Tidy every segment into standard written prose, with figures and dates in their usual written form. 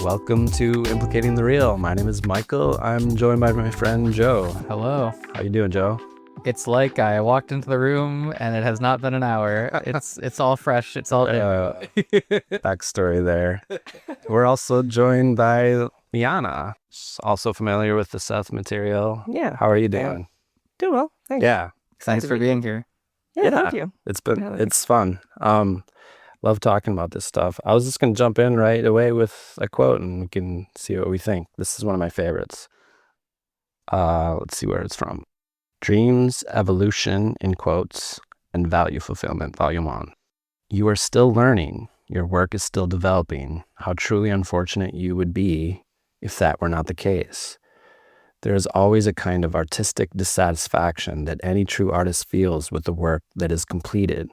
Welcome to Implicating the Real. My name is Michael. I'm joined by my friend Joe. Hello. How you doing, Joe? It's like I walked into the room and it has not been an hour. It's all fresh. It's all backstory there. We're also joined by Liana, also familiar with the Seth material. Yeah. How are you doing? Doing well. Thanks. Yeah. Thanks for being here. Yeah, thank you. It's fun. Love talking about this stuff. I was just gonna jump in right away with a quote and we can see what we think. This is one of my favorites. Let's see where it's from. Dreams, Evolution, in quotes, and Value Fulfillment, Volume 1. You are still learning. Your work is still developing. How truly unfortunate you would be if that were not the case. There is always a kind of artistic dissatisfaction that any true artist feels with the work that is completed,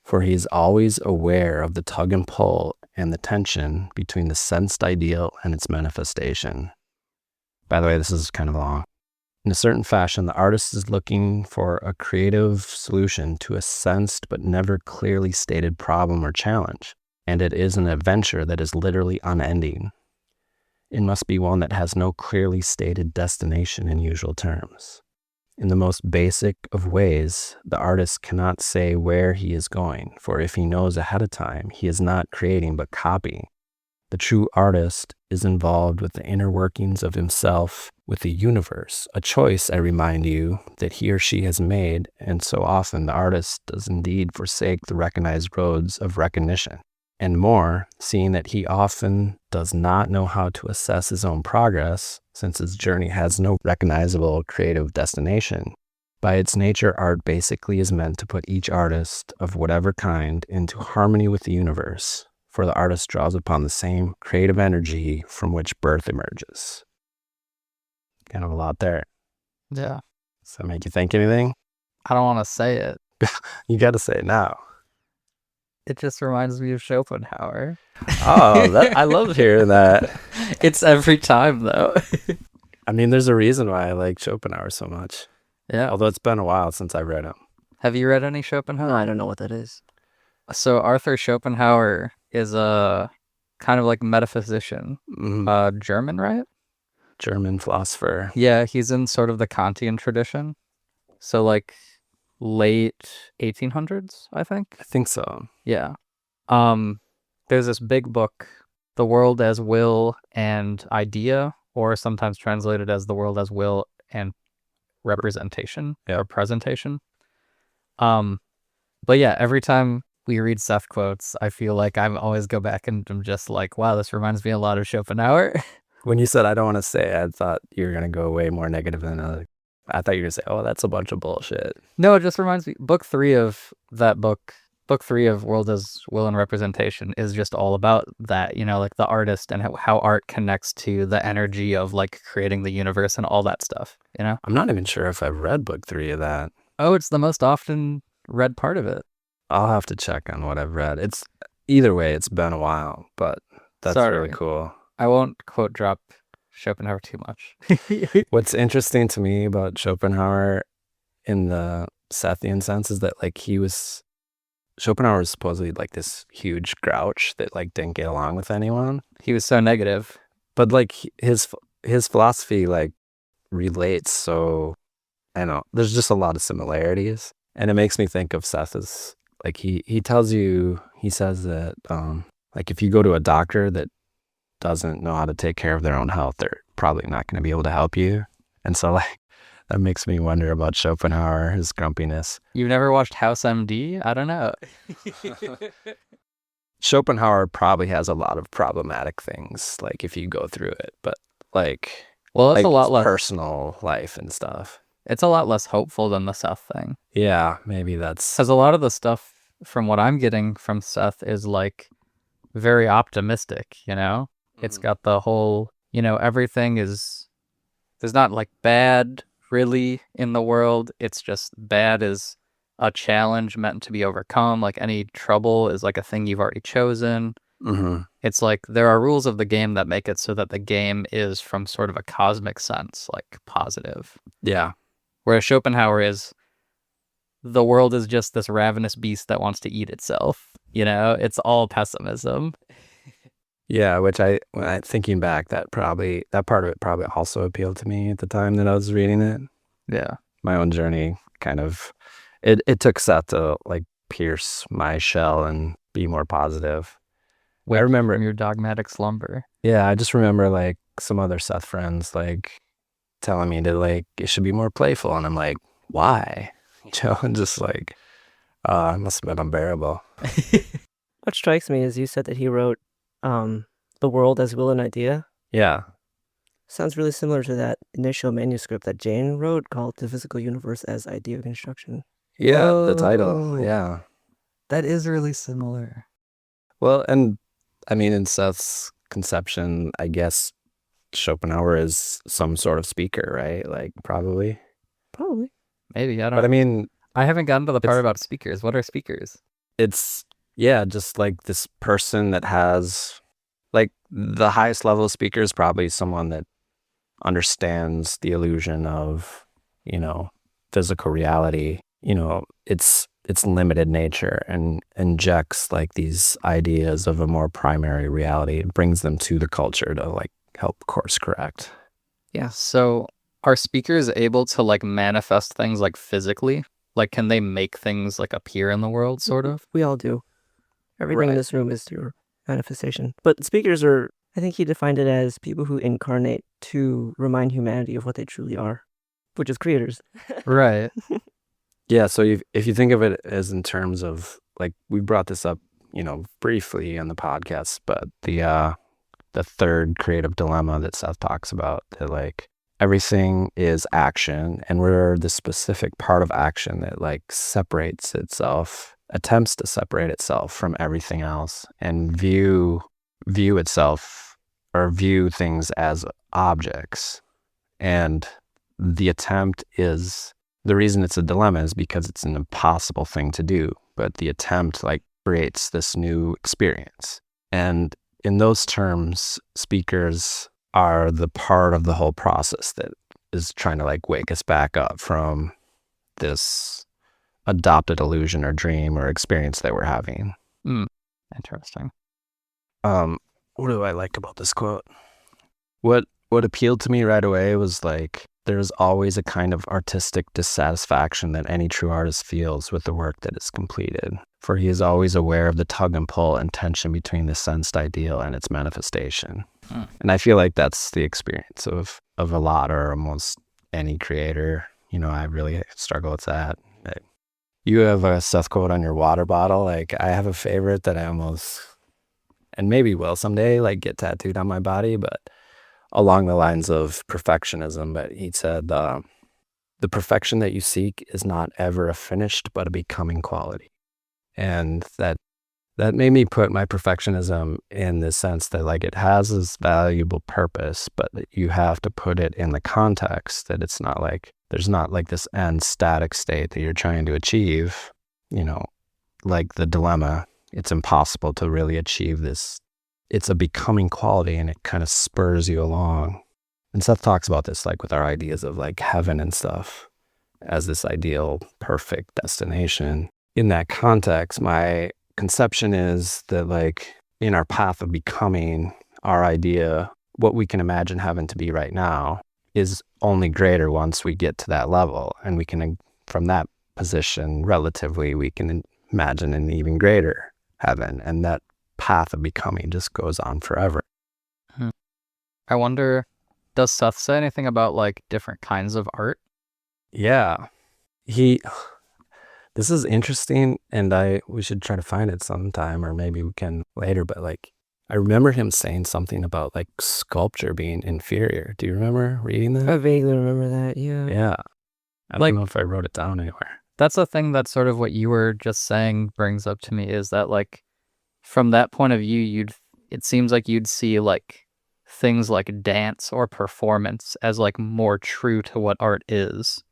for he is always aware of the tug and pull and the tension between the sensed ideal and its manifestation. By the way, this is kind of long. In a certain fashion, the artist is looking for a creative solution to a sensed but never clearly stated problem or challenge, and it is an adventure that is literally unending. It must be one that has no clearly stated destination in usual terms. In the most basic of ways, the artist cannot say where he is going, for if he knows ahead of time, he is not creating but copying. The true artist is involved with the inner workings of himself, with the universe, a choice, I remind you, that he or she has made, and so often the artist does indeed forsake the recognized roads of recognition. And more, seeing that he often does not know how to assess his own progress, since his journey has no recognizable creative destination. By its nature, art basically is meant to put each artist of whatever kind into harmony with the universe, for the artist draws upon the same creative energy from which birth emerges. Kind of a lot there. Yeah. Does that make you think anything? I don't want to say it. You got to say it now. It just reminds me of Schopenhauer. Oh, I love hearing that. It's every time, though. I mean, there's a reason why I like Schopenhauer so much. Yeah. Although it's been a while since I read him. Have you read any Schopenhauer? No, I don't know what that is. So Arthur Schopenhauer is a kind of like metaphysician. German, right? German philosopher. Yeah, he's in sort of the Kantian tradition. So like late 1800s, I think. I think so. Yeah. There's this big book, The World as Will and Idea, or sometimes translated as The World as Will and Representation or Presentation. But yeah, every time we read Seth Quotes, I feel like I always go back and I'm just like, wow, this reminds me a lot of Schopenhauer. When you said I don't want to say it, I thought you were going to go way more negative than I thought you were going to say, oh, that's a bunch of bullshit. No, it just reminds me, book 3 of that book, book 3 of World as Will and Representation is just all about that, you know, like the artist and how art connects to the energy of like creating the universe and all that stuff, you know? I'm not even sure if I've read book 3 of that. Oh, it's the most often read part of it. I'll have to check on what I've read. It's either way, it's been a while, but that's really cool. I won't quote drop Schopenhauer too much. What's interesting to me about Schopenhauer in the Sethian sense is that like Schopenhauer was supposedly like this huge grouch that like didn't get along with anyone. He was so negative. But like his philosophy like relates, so I don't know, there's just a lot of similarities. And it makes me think of Seth as like he says that like if you go to a doctor that doesn't know how to take care of their own health, they're probably not going to be able to help you. And so like that makes me wonder about Schopenhauer, his grumpiness. You've never watched House MD? I don't know. Schopenhauer probably has a lot of problematic things, like if you go through it, but like, well, it's like a lot less personal life and stuff. It's a lot less hopeful than the Seth thing. Yeah, maybe that's because a lot of the stuff from what I'm getting from Seth is like very optimistic, you know? It's got the whole, you know, everything is, there's not like bad really in the world. It's just bad is a challenge meant to be overcome. Like any trouble is like a thing you've already chosen. It's like there are rules of the game that make it so that the game is from sort of a cosmic sense, like positive. Yeah. Whereas Schopenhauer is, the world is just this ravenous beast that wants to eat itself. You know, it's all pessimism. Yeah, which when I thinking back, that part of it probably also appealed to me at the time that I was reading it. Yeah. My own journey kind of, it took Seth to like pierce my shell and be more positive. Wake I remember from your dogmatic slumber. Yeah, I just remember like some other Seth friends like telling me to like it should be more playful, and I'm like, why? And just like, it must have been unbearable. What strikes me is you said that he wrote The World as Will and Idea. Yeah. Sounds really similar to that initial manuscript that Jane wrote called The Physical Universe as Idea Construction. Yeah, the title. Whoa. Yeah. That is really similar. Well, and I mean, in Seth's conception, I guess Schopenhauer is some sort of speaker, right? Like, probably. Probably. Maybe, I don't But I mean, I haven't gotten to the part it's- about speakers. What are speakers? it's, yeah, just like this person that has, like, the highest level of speaker is probably someone that understands the illusion of, physical reality, its limited nature, and injects like these ideas of a more primary reality. It brings them to the culture to like help course correct. Yeah. So are speakers able to like manifest things like physically? Like can they make things like appear in the world, sort of? We all do. Everything in Right. this room is your manifestation. But speakers are, I think he defined it as people who incarnate to remind humanity of what they truly are, which is creators. Right. Yeah, so if you think of it as in terms of like we brought this up, briefly on the podcast, but the third creative dilemma that Seth talks about, that like everything is action, and we're the specific part of action that like attempts to separate itself from everything else and view itself or view things as objects. And the reason it's a dilemma is because it's an impossible thing to do, but the attempt like creates this new experience. And in those terms, speakers are the part of the whole process that is trying to like wake us back up from this adopted illusion or dream or experience that we're having. Interesting. What do I like about this quote? What appealed to me right away was like, there's always a kind of artistic dissatisfaction that any true artist feels with the work that is completed, for he is always aware of the tug and pull and tension between the sensed ideal and its manifestation. And I feel like that's the experience of a lot or almost any creator. I really struggle with that. You have a Seth quote on your water bottle. Like, I have a favorite that I almost, and maybe will someday, like get tattooed on my body, but along the lines of perfectionism. But he said, the perfection that you seek is not ever a finished, but a becoming quality. And that made me put my perfectionism in the sense that like it has this valuable purpose, but you have to put it in the context that it's not like, there's not like this end static state that you're trying to achieve, like the dilemma. It's impossible to really achieve this. It's a becoming quality, and it kind of spurs you along. And Seth talks about this like with our ideas of like heaven and stuff as this ideal, perfect destination. In that context, my conception is that like in our path of becoming, our idea, what we can imagine heaven to be right now, is only greater once we get to that level. And we can, from that position, relatively, we can imagine an even greater heaven. And that path of becoming just goes on forever. I wonder, does Seth say anything about like different kinds of art? Yeah. This is interesting, and we should try to find it sometime, or maybe we can later, but like I remember him saying something about like sculpture being inferior. Do you remember reading that? I vaguely remember that, yeah. Yeah. I don't know if I wrote it down anywhere. That's the thing that sort of what you were just saying brings up to me, is that like from that point of view, it seems like you'd see like things like dance or performance as like more true to what art is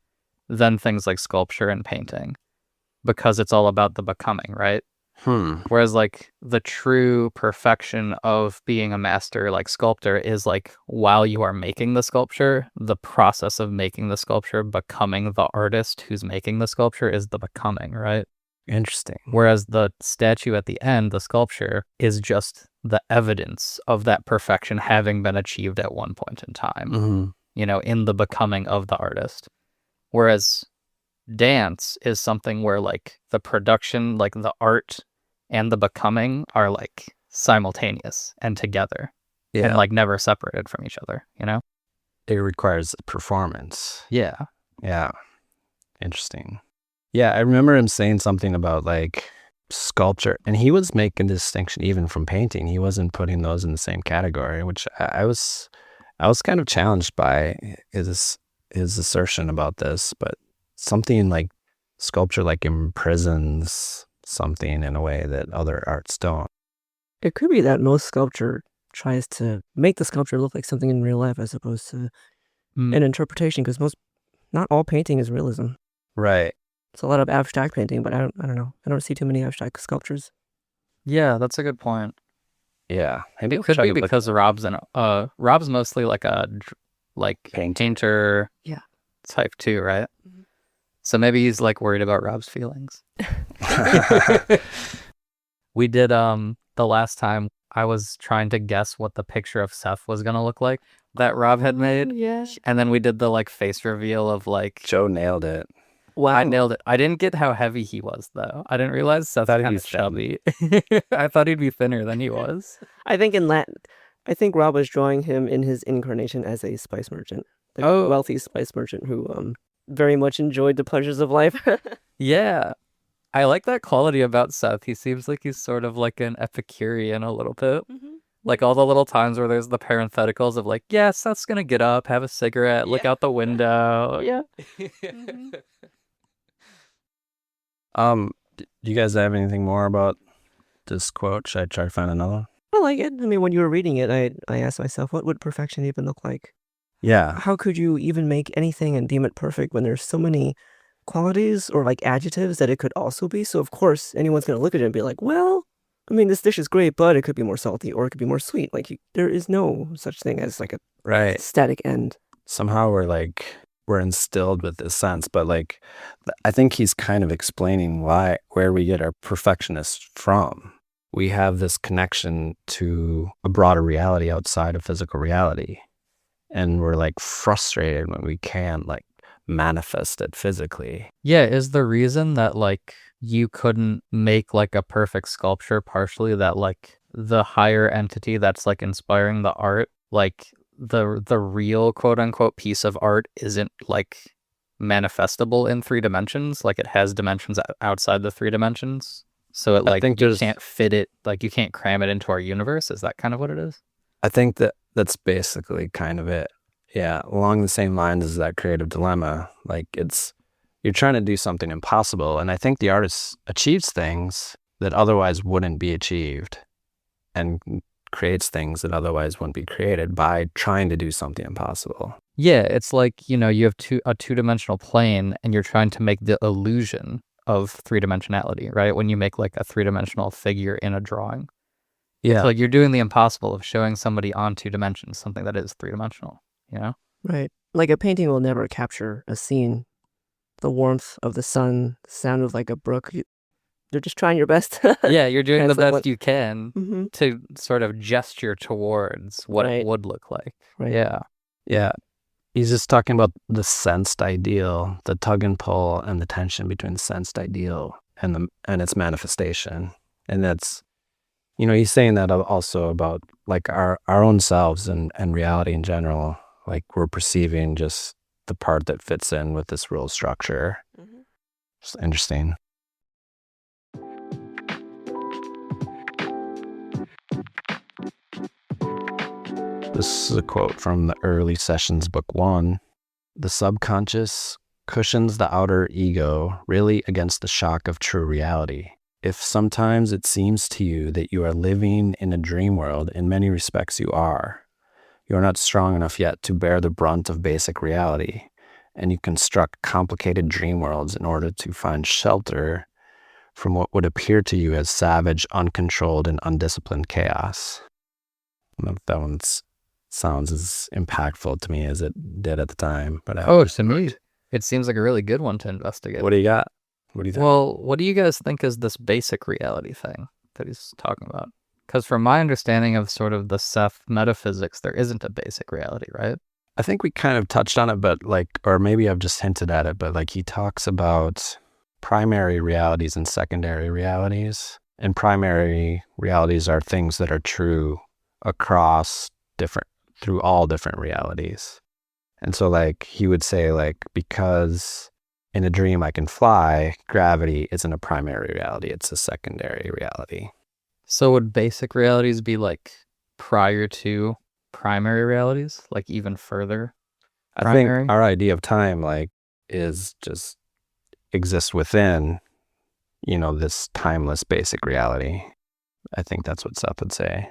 than things like sculpture and painting, because it's all about the becoming, right? Whereas like the true perfection of being a master like sculptor is like while you are making the sculpture, the process of making the sculpture, becoming the artist who's making the sculpture, is the becoming, right? Interesting. Whereas the statue at the end, the sculpture, is just the evidence of that perfection having been achieved at one point in time, in the becoming of the artist. Whereas dance is something where like the production, like the art and the becoming are like simultaneous and together and like never separated from each other, It requires performance. Yeah. Interesting. I remember him saying something about like sculpture, and he was making a distinction even from painting. He wasn't putting those in the same category, which I was kind of challenged by his assertion about this. But something like sculpture like imprisons something in a way that other arts don't. It could be that most sculpture tries to make the sculpture look like something in real life as opposed to an interpretation, because not all painting is realism. Right. It's a lot of abstract painting, but I don't know. I don't see too many abstract sculptures. Yeah, that's a good point. Yeah, maybe it could be because Rob's mostly like a painter type too, right? Mm-hmm. So maybe he's like worried about Rob's feelings. We did the last time I was trying to guess what the picture of Seth was gonna look like that Rob had made. Yeah. And then we did the like face reveal of like Joe nailed it. Wow. I nailed it. I didn't get how heavy he was though. I didn't realize Seth's kind of chubby. I thought he'd be thinner than he was. I think Rob was drawing him in his incarnation as a spice merchant. The wealthy spice merchant who very much enjoyed the pleasures of life. Yeah. I like that quality about Seth. He seems like he's sort of like an Epicurean a little bit. Mm-hmm. Like all the little times where there's the parentheticals of like, yeah, Seth's gonna get up, have a cigarette, look out the window. Yeah. Mm-hmm. Do you guys have anything more about this quote? Should I try to find another one? I like it. I mean, when you were reading it, I asked myself, what would perfection even look like? Yeah. How could you even make anything and deem it perfect when there's so many qualities or like adjectives that it could also be? So of course, anyone's going to look at it and be like, well, I mean, this dish is great, but it could be more salty or it could be more sweet. Like there is no such thing as like a static end. Somehow we're instilled with this sense, but like I think he's kind of explaining where we get our perfectionist from. We have this connection to a broader reality outside of physical reality, and we're like frustrated when we can't like manifest it physically. Yeah, is the reason that like you couldn't make like a perfect sculpture partially that like the higher entity that's like inspiring the art, like the real quote unquote piece of art isn't like manifestable in 3 dimensions, like it has dimensions outside the 3 dimensions, so it like you can't fit it, like you can't cram it into our universe? Is that kind of what it is? I think that's basically kind of it. Yeah, along the same lines as that creative dilemma. Like you're trying to do something impossible, and I think the artist achieves things that otherwise wouldn't be achieved, and creates things that otherwise wouldn't be created by trying to do something impossible. Yeah, it's like, you have a 2-dimensional plane and you're trying to make the illusion of 3-dimensionality, right? When you make like a 3-dimensional figure in a drawing. Yeah. So like you're doing the impossible of showing somebody on 2 dimensions, something that is 3-dimensional, Right. Like a painting will never capture a scene. The warmth of the sun, the sound of like a brook. You're just trying your best. Yeah, you're doing the best you can to sort of gesture towards what it would look like. Right. Yeah. Yeah. He's just talking about the sensed ideal, the tug and pull and the tension between the sensed ideal and its manifestation. And that's, he's saying that also about like our own selves and reality in general. Like we're perceiving just the part that fits in with this rule structure. Mm-hmm. It's interesting. This is a quote from the Early Sessions, Book 1. The subconscious cushions the outer ego really against the shock of true reality. If sometimes it seems to you that you are living in a dream world, in many respects you are. You are not strong enough yet to bear the brunt of basic reality, and you construct complicated dream worlds in order to find shelter from what would appear to you as savage, uncontrolled, and undisciplined chaos. I don't know if that one sounds as impactful to me as it did at the time. But to me, it seems like a really good one to investigate. What do you got? What do you think? Well, what do you guys think is this basic reality thing that he's talking about? Because from my understanding of sort of the Seth metaphysics, there isn't a basic reality, right? I think we kind of touched on it, but like, or maybe I've just hinted at it, but like he talks about primary realities and secondary realities. And primary realities are things that are true across through all different realities. And so like he would say like, because in a dream I can fly, gravity isn't a primary reality, it's a secondary reality. So would basic realities be like prior to primary realities, like even further? I Primary? think our idea of time like is just exists within, this timeless basic reality. I think that's what Seth would say.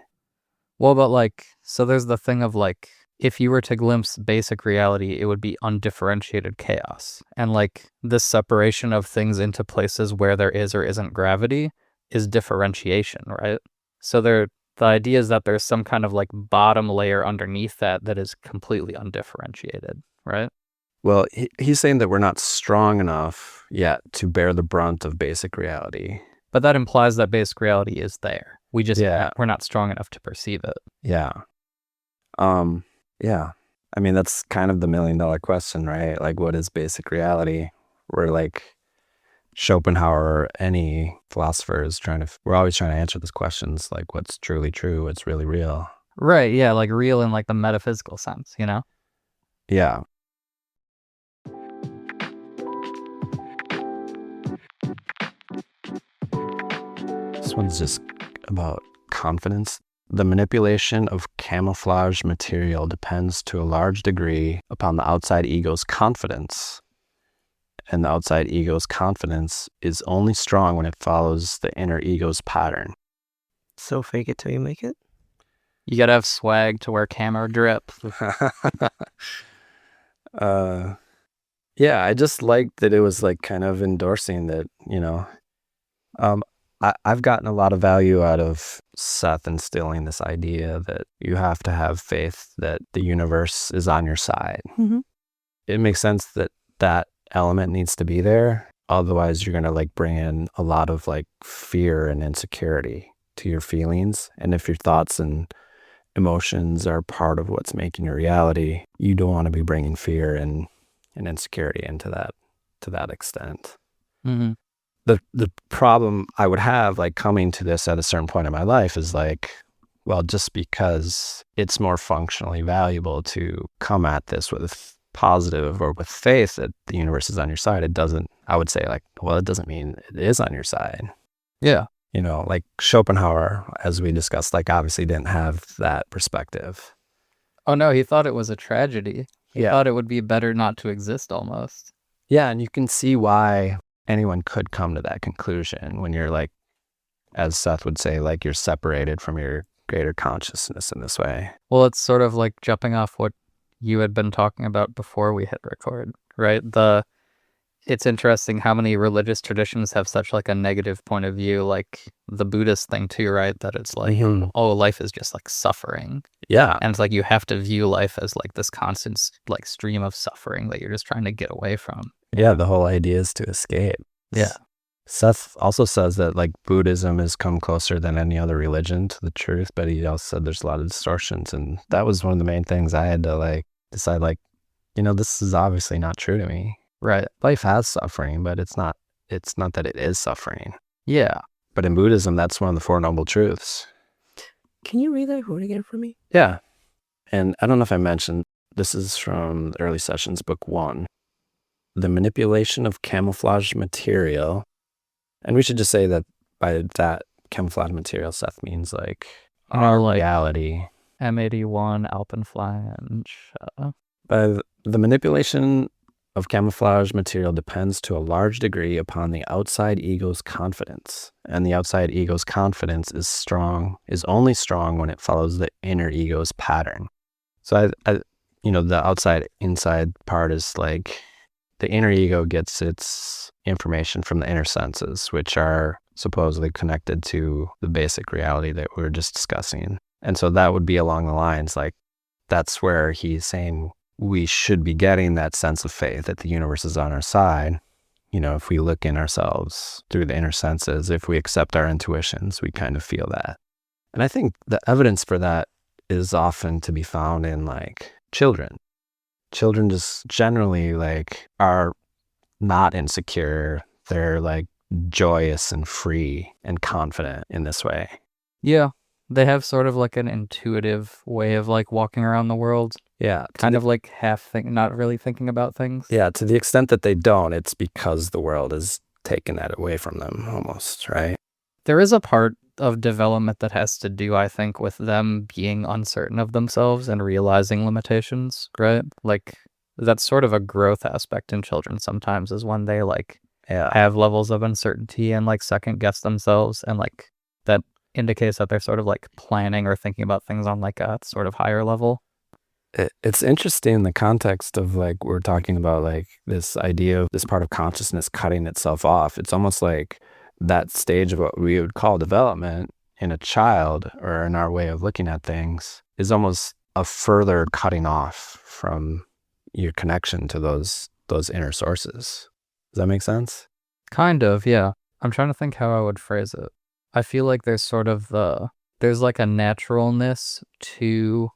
Well, but like, so there's the thing of like, if you were to glimpse basic reality, it would be undifferentiated chaos. And like this separation of things into places where there is or isn't gravity is differentiation, right? So the idea is that there's some kind of like bottom layer underneath that is completely undifferentiated, right? Well, he's saying that we're not strong enough yet to bear the brunt of basic reality. But that implies that basic reality is there. We just, Yeah. we're not strong enough to perceive it. Yeah. Yeah. I mean, that's kind of the $1 million question, right? Like, what is basic reality? We're like Schopenhauer or any philosopher is we're always trying to answer these questions, like what's truly true, what's really real. Right, yeah, like real in like the metaphysical sense, you know? Yeah. This one's just about confidence. The manipulation of camouflage material depends to a large degree upon the outside ego's confidence. And the outside ego's confidence is only strong when it follows the inner ego's pattern. So fake it till you make it? You gotta have swag to wear camo drip. Yeah, I just liked that it was like kind of endorsing that, I've gotten a lot of value out of Seth instilling this idea that you have to have faith that the universe is on your side. Mm-hmm. It makes sense that element needs to be there. Otherwise, you're going to like bring in a lot of like fear and insecurity to your feelings. And if your thoughts and emotions are part of what's making your reality, you don't want to be bringing fear and insecurity into that to that extent. Mm-hmm. The problem I would have like coming to this at a certain point in my life is like, well, just because it's more functionally valuable to come at this with positive or with faith that the universe is on your side, it doesn't mean it is on your side. Yeah. Like Schopenhauer, as we discussed, like obviously didn't have that perspective. Oh no, he thought it was a tragedy. He thought it would be better not to exist almost. Yeah, and you can see why anyone could come to that conclusion when you're like, as Seth would say, like you're separated from your greater consciousness in this way. Well, it's sort of like jumping off what you had been talking about before we hit record, right? It's interesting how many religious traditions have such like a negative point of view, like the Buddhist thing too, right? That it's like, oh, life is just like suffering. Yeah. And it's like you have to view life as like this constant like stream of suffering that you're just trying to get away from. Yeah, the whole idea is to escape. Yeah. Seth also says that like Buddhism has come closer than any other religion to the truth, but he also said there's a lot of distortions. And that was one of the main things I had to like decide, like, this is obviously not true to me. Right. Life has suffering, but it's not that it is suffering. Yeah. But in Buddhism, that's one of the Four Noble Truths. Can you read that quote again for me? Yeah. And I don't know if I mentioned, this is from the Early Sessions, Book 1. The manipulation of camouflage material. And we should just say that by that camouflage material, Seth means like our reality. M81, alpenflange. By the manipulation of camouflage material depends to a large degree upon the outside ego's confidence. And the outside ego's confidence is only strong when it follows the inner ego's pattern. So the outside inside part is like the inner ego gets its information from the inner senses, which are supposedly connected to the basic reality that we were just discussing. And so that would be along the lines like, that's where he's saying we should be getting that sense of faith that the universe is on our side. If we look in ourselves through the inner senses, if we accept our intuitions, we kind of feel that. And I think the evidence for that is often to be found in like children. Children just generally like are not insecure. They're like joyous and free and confident in this way. Yeah. They have sort of like an intuitive way of like walking around the world, Yeah. kind of like not really thinking about things. Yeah. To the extent that they don't, it's because the world has taken that away from them almost, right? There is a part of development that has to do, I think, with them being uncertain of themselves and realizing limitations, right? Like that's sort of a growth aspect in children sometimes, is when they like have levels of uncertainty and like second guess themselves, and like that indicates that they're sort of like planning or thinking about things on like a sort of higher level. It's interesting in the context of like we're talking about like this idea of this part of consciousness cutting itself off. It's almost like that stage of what we would call development in a child, or in our way of looking at things, is almost a further cutting off from your connection to those inner sources. Does that make sense? Kind of, yeah. I'm trying to think how I would phrase it. I feel like there's sort of there's like a naturalness to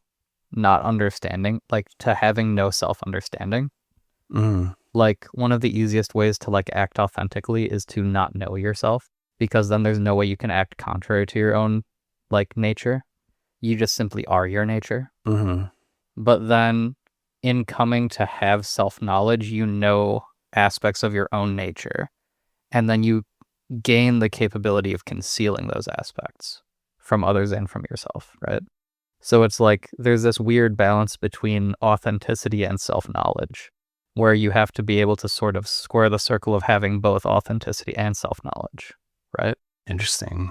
not understanding, like to having no self-understanding. Like one of the easiest ways to like act authentically is to not know yourself, because then there's no way you can act contrary to your own like nature. You just simply are your nature. But then in coming to have self-knowledge, you know aspects of your own nature, and then you gain the capability of concealing those aspects from others and from yourself, right? So it's like there's this weird balance between authenticity and self-knowledge, where you have to be able to sort of square the circle of having both authenticity and self-knowledge, right? Interesting.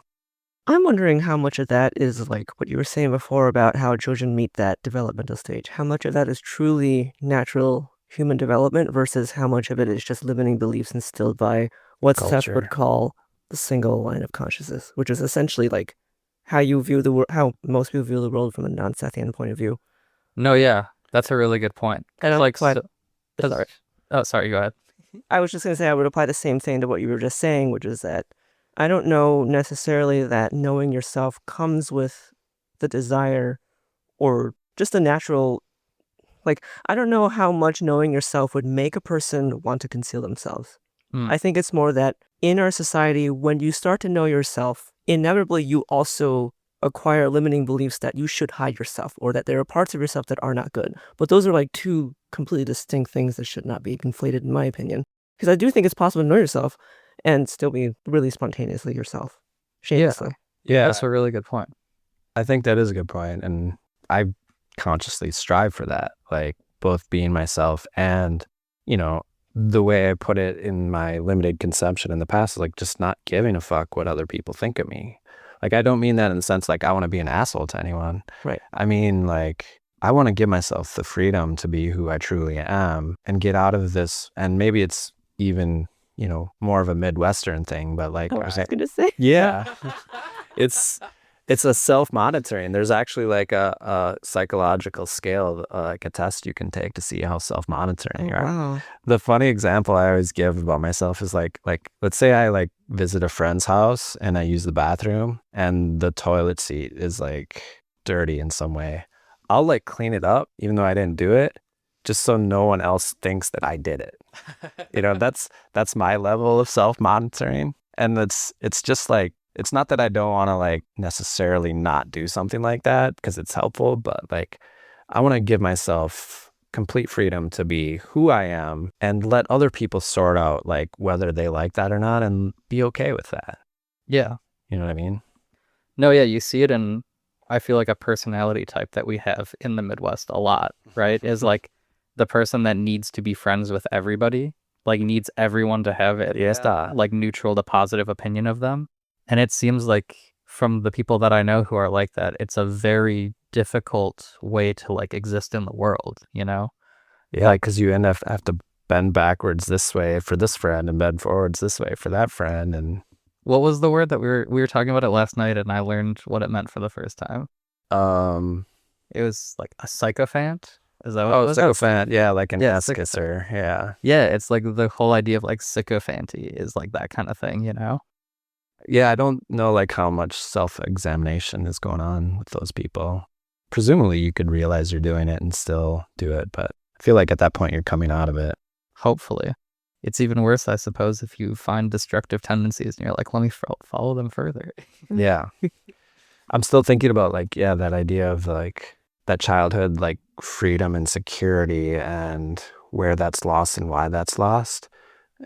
I'm wondering how much of that is like what you were saying before about how children meet that developmental stage. How much of that is truly natural human development versus how much of it is just limiting beliefs instilled by what Seth would call the single line of consciousness, which is essentially like how you view the world, how most people view the world from a non-Sethian point of view. No, yeah, that's a really good point. And Like, sorry. Oh, sorry, go ahead. I was just going to say I would apply the same thing to what you were just saying, which is that I don't know necessarily that knowing yourself comes with the desire or just a natural, like, I don't know how much knowing yourself would make a person want to conceal themselves. I think it's more that in our society, when you start to know yourself, inevitably you also acquire limiting beliefs that you should hide yourself, or that there are parts of yourself that are not good. But those are like two completely distinct things that should not be conflated, in my opinion. Because I do think it's possible to know yourself and still be really spontaneously yourself. Shamelessly. Yeah. That's a really good point. I think that is a good point, and I consciously strive for that, like both being myself and, you know, the way I put it in my limited conception in the past is like just not giving a fuck what other people think of me. Like, I don't mean that in the sense like I want to be an asshole to anyone. Right. I mean, like, I want to give myself the freedom to be who I truly am and get out of this. And maybe it's even, you know, more of a Midwestern thing, but like, I was just going to say. yeah, it's a self-monitoring. There's actually like a psychological scale, like a test you can take to see how self-monitoring you are. Wow. The funny example I always give about myself is like let's say I like visit a friend's house and I use the bathroom and the toilet seat is like dirty in some way. I'll like clean it up even though I didn't do it, just so no one else thinks that I did it. You know, that's my level of self-monitoring. And it's just like, it's not that I don't want to like necessarily not do something like that because it's helpful, but like I want to give myself complete freedom to be who I am and let other people sort out like whether they like that or not and be okay with that. Yeah. You know what I mean? No, yeah, you see it in, I feel like, a personality type that we have in the Midwest a lot, right? Is like the person that needs to be friends with everybody, like needs everyone to have at least a like neutral to positive opinion of them. And it seems like from the people that I know who are like that, it's a very difficult way to like exist in the world, you know? Yeah, because you have to bend backwards this way for this friend and bend forwards this way for that friend. And what was the word that we were talking about it last night, and I learned what it meant for the first time? It was like a sycophant. Is that what it was? Sycophant, yeah, like an Yeah, escusser, yeah. Yeah, it's like the whole idea of like sycophancy is like that kind of thing, you know? Yeah, I don't know like how much self-examination is going on with those people. Presumably you could realize you're doing it and still do it, but I feel like at that point you're coming out of it. Hopefully. It's even worse, I suppose, if you find destructive tendencies and you're like, let me follow them further. Yeah. I'm still thinking about like, yeah, that idea of like that childhood, like freedom and security and where that's lost and why that's lost.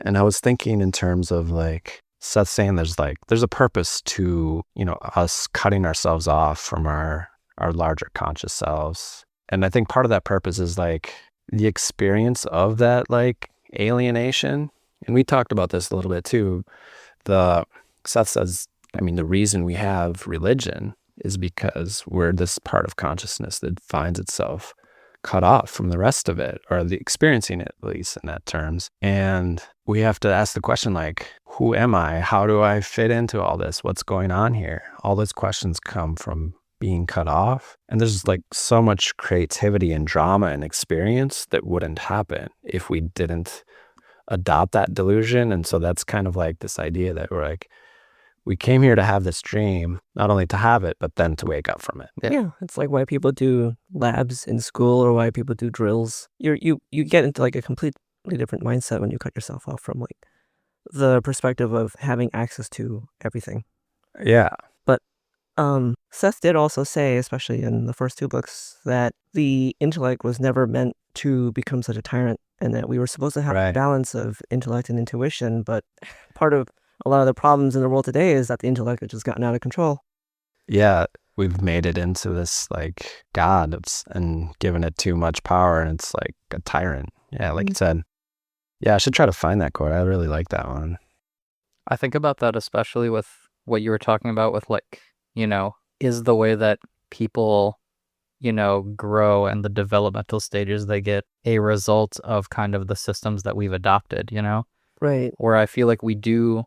And I was thinking in terms of like Seth saying there's a purpose to, us cutting ourselves off from our larger conscious selves. And I think part of that purpose is like the experience of that like alienation. And we talked about this a little bit too. Seth says, the reason we have religion is because we're this part of consciousness that finds itself cut off from the rest of it, or the experiencing it, at least in that terms. And we have to ask the question like, who am I? How do I fit into all this? What's going on here? All those questions come from being cut off. And there's like so much creativity and drama and experience that wouldn't happen if we didn't adopt that delusion. And so that's kind of like this idea that we're like, we came here to have this dream, not only to have it, but then to wake up from it. Yeah, it's like why people do labs in school or why people do drills. You get into like a completely different mindset when you cut yourself off from like the perspective of having access to everything. Yeah. But Seth did also say, especially in the first two books, that the intellect was never meant to become such a tyrant and that we were supposed to have a balance of intellect and intuition. But part of a lot of the problems in the world today is that the intellect has just gotten out of control. Yeah, we've made it into this like god and given it too much power, and it's like a tyrant. Yeah, like you said. Yeah, I should try to find that quote. I really like that one. I think about that especially with what you were talking about with like, is the way that people, grow and the developmental stages they get a result of kind of the systems that we've adopted, Right. Where I feel like we do,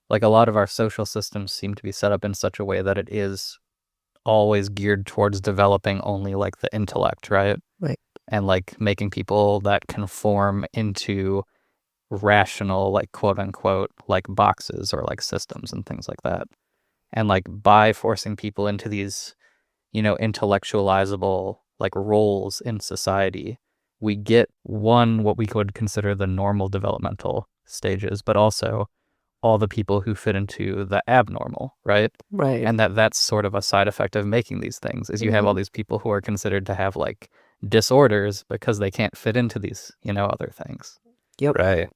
like a lot of our social systems seem to be set up in such a way that it is always geared towards developing only like the intellect, right? Right. And like making people that conform into rational, like quote unquote, like boxes or like systems and things like that. And like by forcing people into these, intellectualizable like roles in society, we get what we would consider the normal developmental stages, but also all the people who fit into the abnormal, right? Right. And that's sort of a side effect of making these things is you have all these people who are considered to have like disorders because they can't fit into these, other things. Yep. Right.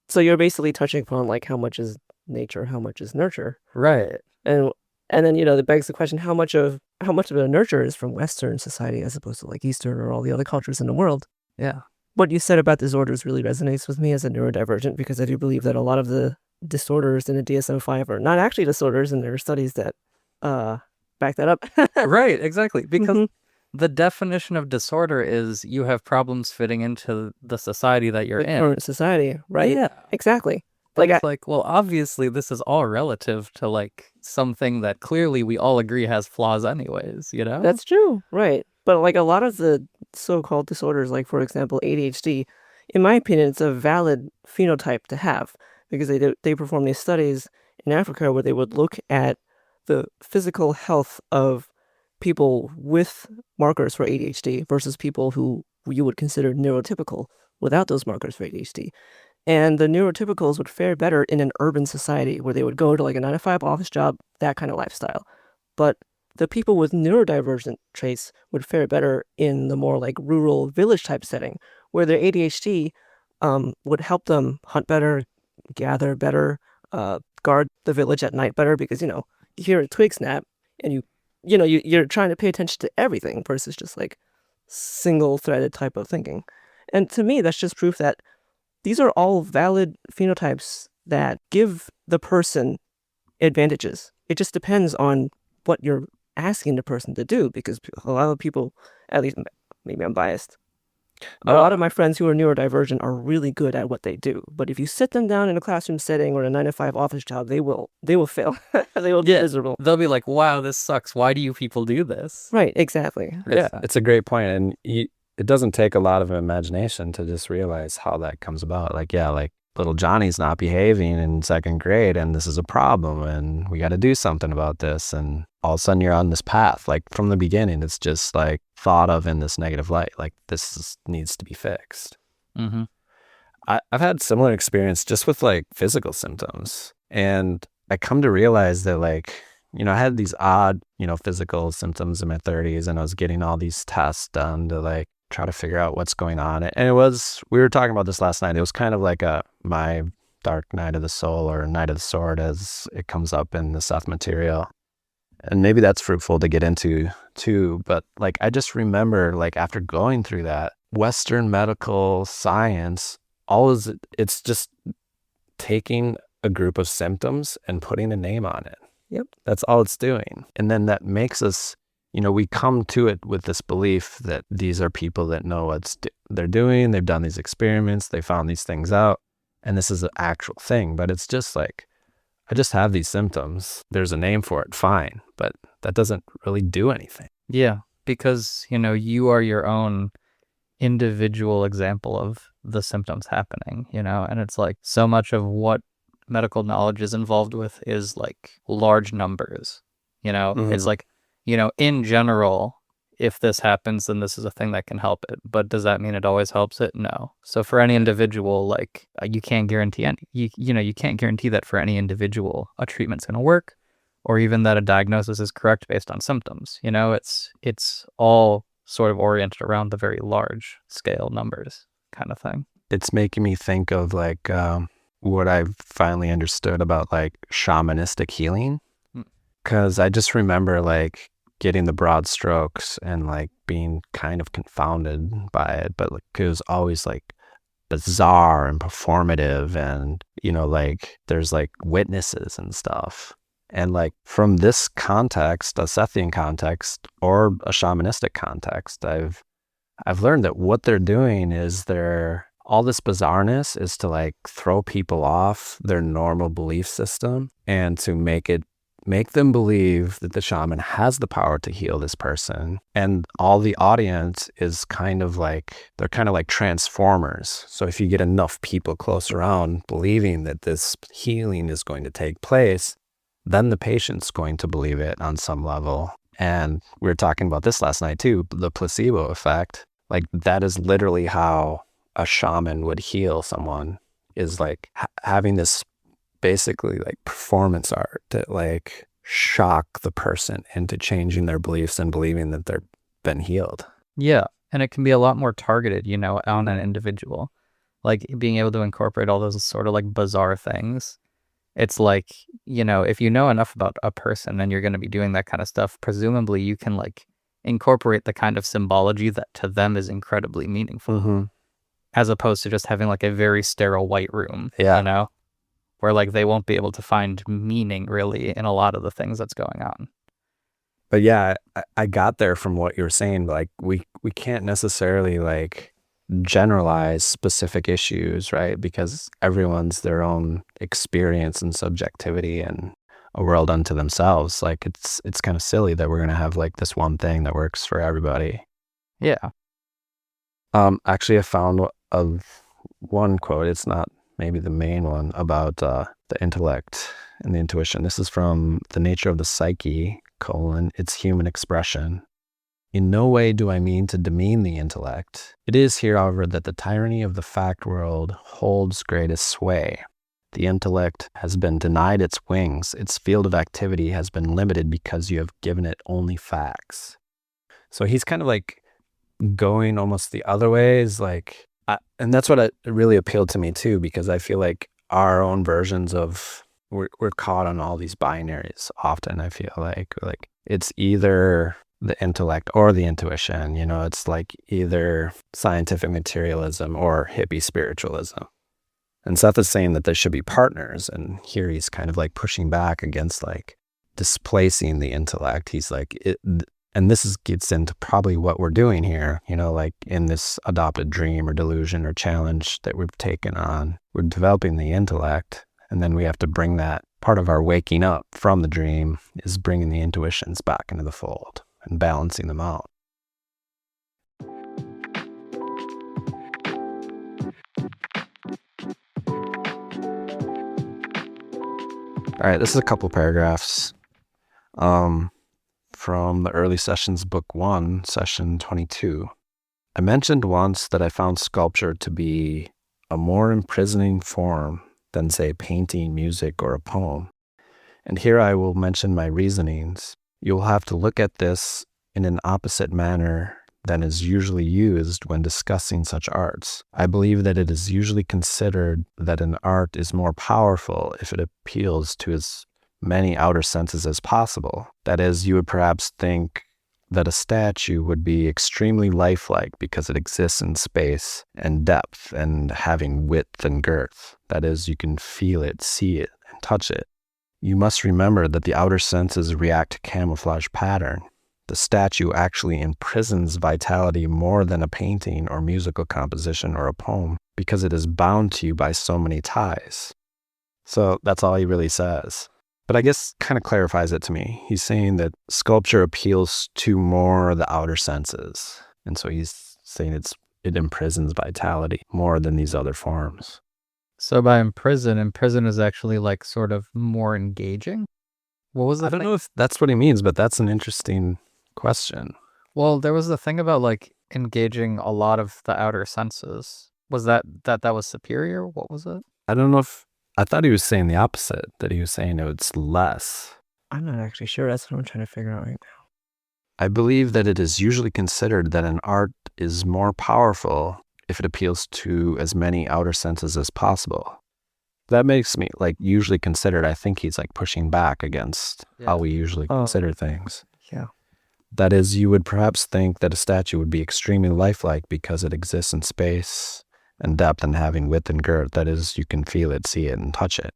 So you're basically touching upon like how much is nature, how much is nurture. Right. And then, that begs the question, how much of the nurture is from Western society as opposed to like Eastern or all the other cultures in the world? Yeah. What you said about disorders really resonates with me as a neurodivergent because I do believe that a lot of the disorders in the DSM-5 are not actually disorders, and there are studies that back that up. Right, exactly. Because the definition of disorder is you have problems fitting into the society that you're in. Current society, right? Yeah. Exactly. Well, obviously this is all relative to like something that clearly we all agree has flaws anyways, That's true, right. But like a lot of the so-called disorders, like for example, ADHD, in my opinion, it's a valid phenotype to have because they perform these studies in Africa where they would look at the physical health of people with markers for ADHD versus people who you would consider neurotypical without those markers for ADHD. And the neurotypicals would fare better in an urban society where they would go to like a 9-to-5 office job, that kind of lifestyle. But the people with neurodivergent traits would fare better in the more like rural village type setting where their ADHD would help them hunt better, gather better, guard the village at night better because, you hear a twig snap and you're trying to pay attention to everything versus just like single-threaded type of thinking. And to me, that's just proof that these are all valid phenotypes that give the person advantages. It just depends on what you're asking the person to do because a lot of people, at least maybe I'm biased, a lot of my friends who are neurodivergent are really good at what they do. But if you sit them down in a classroom setting or a 9-to-5 office job, they will fail. They will be miserable. They'll be like, wow, this sucks. Why do you people do this? Right, exactly. It's a great point. And it doesn't take a lot of imagination to just realize how that comes about. Like little Johnny's not behaving in second grade and this is a problem and we got to do something about this. And all of a sudden you're on this path. Like from the beginning, it's just like thought of in this negative light. Like needs to be fixed. Mm-hmm. I've had similar experience just with like physical symptoms. And I come to realize that like, you know, I had these odd, you know, physical symptoms in my 30s and I was getting all these tests done to like try to figure out what's going on. And we were talking about this last night. It was kind of like my dark night of the soul or night of the sword as it comes up in the Seth material. And maybe that's fruitful to get into too. But like, I just remember like after going through that, Western medical science, it's just taking a group of symptoms and putting a name on it. Yep. That's all it's doing. And then that makes us, you know, we come to it with this belief that these are people that know what they're doing. They've done these experiments. They found these things out. And this is an actual thing. But it's just like, I just have these symptoms. There's a name for it. Fine. But that doesn't really do anything. Yeah. Because, you know, you are your own individual example of the symptoms happening, you know, and it's like so much of what medical knowledge is involved with is like large numbers, you know. Mm-hmm. It's like, you know, in general, if this happens, then this is a thing that can help it. But does that mean it always helps it? No. So for any individual, like you can't guarantee you can't guarantee that for any individual a treatment's going to work, or even that a diagnosis is correct based on symptoms. You know, it's all sort of oriented around the very large scale numbers kind of thing. It's making me think of like what I've finally understood about like shamanistic healing. Because I just remember like getting the broad strokes and like being kind of confounded by it, but like it was always like bizarre and performative, and you know, like there's like witnesses and stuff. And like from this context, a Sethian context or a shamanistic context, I've learned that what they're doing is all this bizarreness is to like throw people off their normal belief system and to make them believe that the shaman has the power to heal this person. And all the audience is they're kind of like transformers. So if you get enough people close around believing that this healing is going to take place, then the patient's going to believe it on some level. And we were talking about this last night too, the placebo effect. Like that is literally how a shaman would heal someone, is like having this basically like performance art that like shock the person into changing their beliefs and believing that they've been healed. Yeah. And it can be a lot more targeted, you know, on an individual, like being able to incorporate all those sort of like bizarre things. It's like, you know, if you know enough about a person and you're going to be doing that kind of stuff, presumably you can like incorporate the kind of symbology that to them is incredibly meaningful, mm-hmm. as opposed to just having like a very sterile white room, you know, where like they won't be able to find meaning really in a lot of the things that's going on. But yeah, I got there from what you were saying. Like we can't necessarily like generalize specific issues, right? Because everyone's their own experience and subjectivity and a world unto themselves. Like it's kind of silly that we're going to have like this one thing that works for everybody. Yeah. Actually I found one quote. It's not maybe the main one about the intellect and the intuition. This is from The Nature of the Psyche, its human expression. In no way do I mean to demean the intellect. It is here, however, that the tyranny of the fact world holds greatest sway. The intellect has been denied its wings. Its field of activity has been limited because you have given it only facts. So he's kind of like going almost the other way, is like, and that's what really appealed to me too, because I feel like our own versions of, we're caught on all these binaries often. I feel like it's either the intellect or the intuition, you know, it's like either scientific materialism or hippie spiritualism. And Seth is saying that they should be partners. And here he's kind of like pushing back against like displacing the intellect. He's like, and this gets into probably what we're doing here, you know, like in this adopted dream or delusion or challenge that we've taken on. We're developing the intellect, and then we have to bring that part of our waking up from the dream is bringing the intuitions back into the fold and balancing them out. All right, this is a couple paragraphs from the early sessions, book 1, session 22. I mentioned once that I found sculpture to be a more imprisoning form than, say, painting, music, or a poem. And here I will mention my reasonings. You will have to look at this in an opposite manner than is usually used when discussing such arts. I believe that it is usually considered that an art is more powerful if it appeals to as many outer senses as possible. That is, you would perhaps think that a statue would be extremely lifelike because it exists in space and depth and having width and girth. That is, you can feel it, see it, and touch it. You must remember that the outer senses react to camouflage pattern. The statue actually imprisons vitality more than a painting or musical composition or a poem because it is bound to you by so many ties. So that's all he really says. But I guess kind of clarifies it to me. He's saying that sculpture appeals to more the outer senses. And so he's saying it imprisons vitality more than these other forms. So by imprison is actually like sort of more engaging? What was the I don't thing? know if that's what he means, but that's an interesting question. Well, there was the thing about like engaging a lot of the outer senses. Was that was superior? What was it? I don't know if, I thought he was saying the opposite, that he was saying it's less. I'm not actually sure. That's what I'm trying to figure out right now. I believe that it is usually considered that an art is more powerful if it appeals to as many outer senses as possible. That makes me like usually considered, I think he's like pushing back against how we usually consider things. Yeah. That is, you would perhaps think that a statue would be extremely lifelike because it exists in space and depth and having width and girth. That is, you can feel it, see it, and touch it.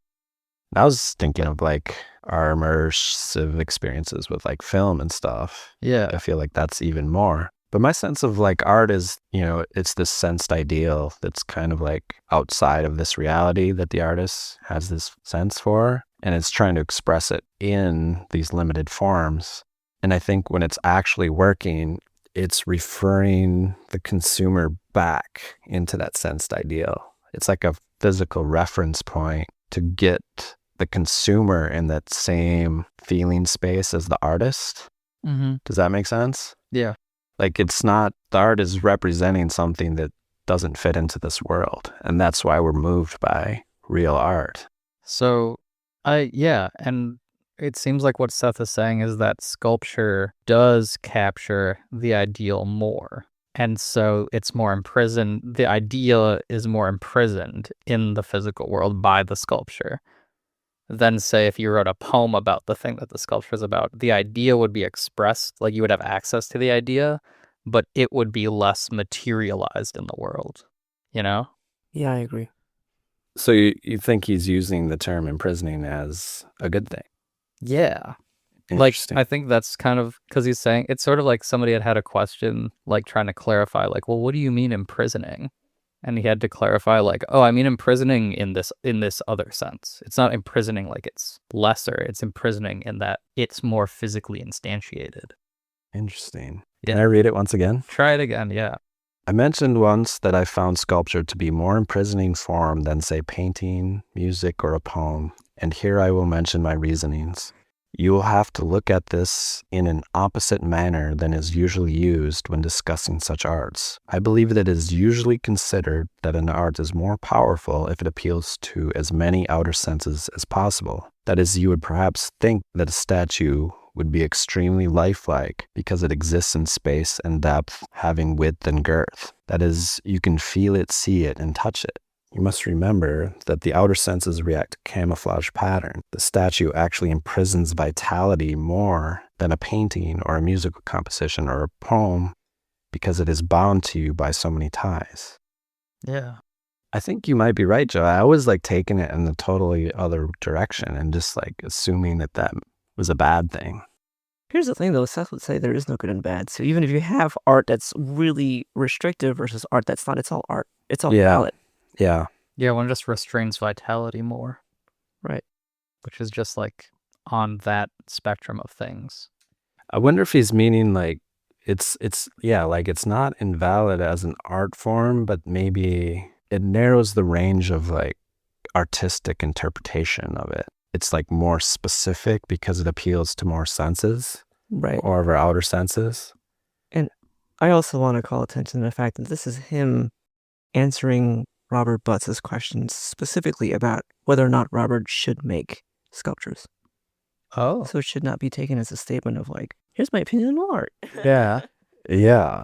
And I was thinking of like our immersive experiences with like film and stuff. Yeah. I feel like that's even more. But my sense of like art is, it's this sensed ideal that's kind of like outside of this reality that the artist has this sense for, and it's trying to express it in these limited forms. And I think when it's actually working, it's referring the consumer back into that sensed ideal. It's like a physical reference point to get the consumer in that same feeling space as the artist. Mm-hmm. Does that make sense? Yeah. Like it's not, the art is representing something that doesn't fit into this world. And that's why we're moved by real art. So, and it seems like what Seth is saying is that sculpture does capture the ideal more. And so it's more imprisoned, the idea is more imprisoned in the physical world by the sculpture. Than say if you wrote a poem about the thing that the sculpture is about, the idea would be expressed, like you would have access to the idea, but it would be less materialized in the world, Yeah, I agree. So you think he's using the term imprisoning as a good thing? Yeah. Like, Interesting. I think that's kind of, because he's saying, it's sort of like somebody had a question, like trying to clarify, like, well, what do you mean imprisoning? And he had to clarify, like, oh, I mean imprisoning in this other sense. It's not imprisoning like it's lesser. It's imprisoning in that it's more physically instantiated. Interesting. Yeah. Can I read it once again? Try it again, yeah. I mentioned once that I found sculpture to be more imprisoning form than, say, painting, music, or a poem. And here I will mention my reasonings. You will have to look at this in an opposite manner than is usually used when discussing such arts. I believe that it is usually considered that an art is more powerful if it appeals to as many outer senses as possible. That is, you would perhaps think that a statue would be extremely lifelike because it exists in space and depth, having width and girth. That is, you can feel it, see it, and touch it. You must remember that the outer senses react to camouflage pattern. The statue actually imprisons vitality more than a painting or a musical composition or a poem because it is bound to you by so many ties. Yeah. I think you might be right, Joe. I was like taking it in the totally other direction and just like assuming that was a bad thing. Here's the thing, though. Seth would say there is no good and bad. So even if you have art that's really restrictive versus art that's not, it's all art. It's all valid. Yeah. Yeah, one just restrains vitality more. Right. Which is just like on that spectrum of things. I wonder if he's meaning like it's like it's not invalid as an art form, but maybe it narrows the range of like artistic interpretation of it. it's like more specific because it appeals to more senses Right. or of our outer senses. And I also want to call attention to the fact that this is him answering Robert Butts' questions specifically about whether or not Robert should make sculptures. Oh. So it should not be taken as a statement of like, here's my opinion on art. Yeah. Yeah.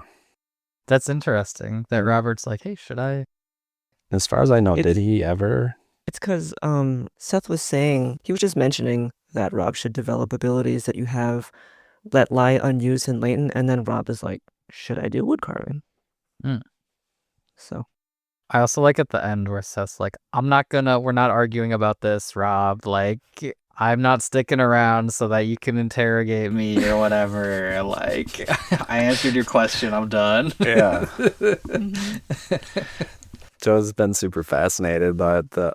That's interesting that Robert's like, hey, should I? As far as I know, It's- did he ever? It's because Seth was saying, he was just mentioning that Rob should develop abilities that you have that lie unused and latent. And then Rob is like, should I do wood carving? Mm. So. I also like at the end where Seth's like, we're not arguing about this, Rob. Like, I'm not sticking around so that you can interrogate me or whatever. Like, I answered your question. I'm done. Yeah. Joe's been super fascinated by the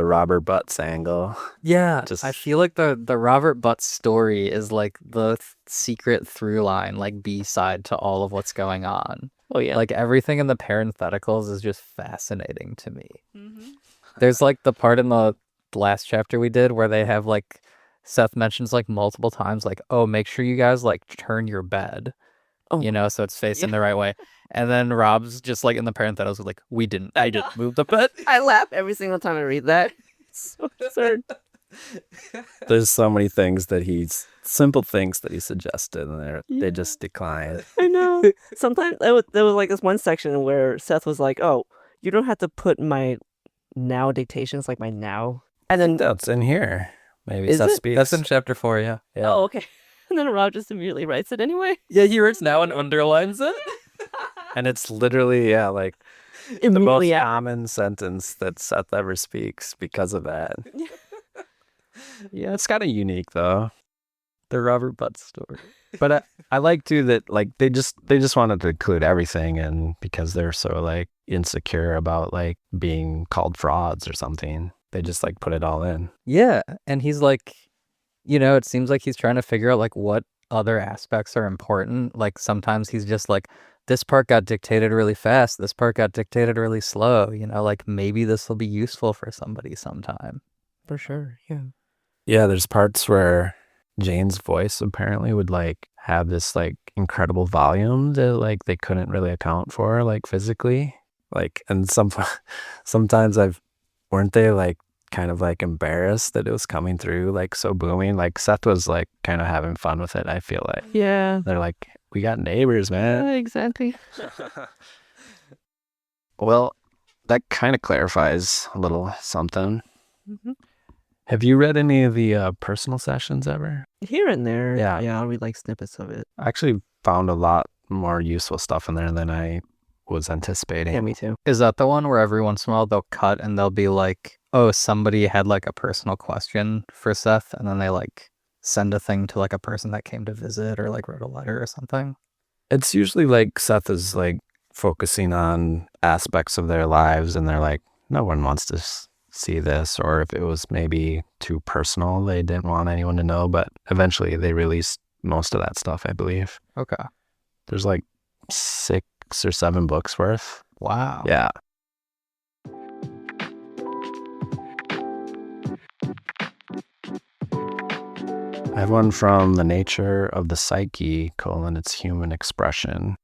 Robert Butts angle. Yeah, Just- I feel like the Robert Butts story is like the secret through line, like B-side to all of what's going on. Oh, yeah. Like everything in the parentheticals is just fascinating to me. There's like the part in the last chapter we did where they have like Seth mentions like multiple times like, oh, make sure you guys like turn your bed, Oh. you know, so it's facing the right way. And then Rob's just like in the parentheticals like, we didn't. I just moved the bed. I laugh every single time I read that. It's so absurd. There's so many things that simple things that he suggested, and they just decline. I know. Sometimes there was like this one section where Seth was like, oh, you don't have to put my now dictations, like my now. And then, That's in here. Maybe Is Seth it? speaks. That's in chapter 4, yeah. Yeah. oh, okay. And then Rob just immediately writes it anyway. Yeah, he writes now and underlines it. And it's literally, like the most Immediately after. common sentence that Seth ever speaks because of that. Yeah, it's kind of unique though. The Robert Butts story. But I like too that like they just wanted to include everything, and because they're so like insecure about like being called frauds or something, they just like put it all in. Yeah, and he's like, you know, it seems like he's trying to figure out like what other aspects are important. Like sometimes he's just like, this part got dictated really fast, this part got dictated really slow, you know, like maybe this will be useful for somebody sometime. For sure, yeah. Yeah, there's parts where Jane's voice apparently would like have this like incredible volume that like they couldn't really account for like physically. Like, and sometimes weren't they like kind of like embarrassed that it was coming through like so booming? Like Seth was like kind of having fun with it, I feel like. Yeah. They're like, we got neighbors, man. Exactly. Well, that kind of clarifies a little something. Mm-hmm. Have you read any of the personal sessions ever? Here and there. Yeah. Yeah, I'll read like snippets of it. I actually found a lot more useful stuff in there than I was anticipating. Yeah, me too. Is that the one where every once in a while they'll cut and they'll be like, oh, somebody had like a personal question for Seth, and then they like send a thing to like a person that came to visit or like wrote a letter or something? It's usually like Seth is like focusing on aspects of their lives, and they're like, no one wants to see this, or if it was maybe too personal, they didn't want anyone to know, but eventually they released most of that stuff, I believe. Okay. There's like 6 or 7 books worth. Wow. Yeah. I have one from The Nature of the Psyche, its human expression.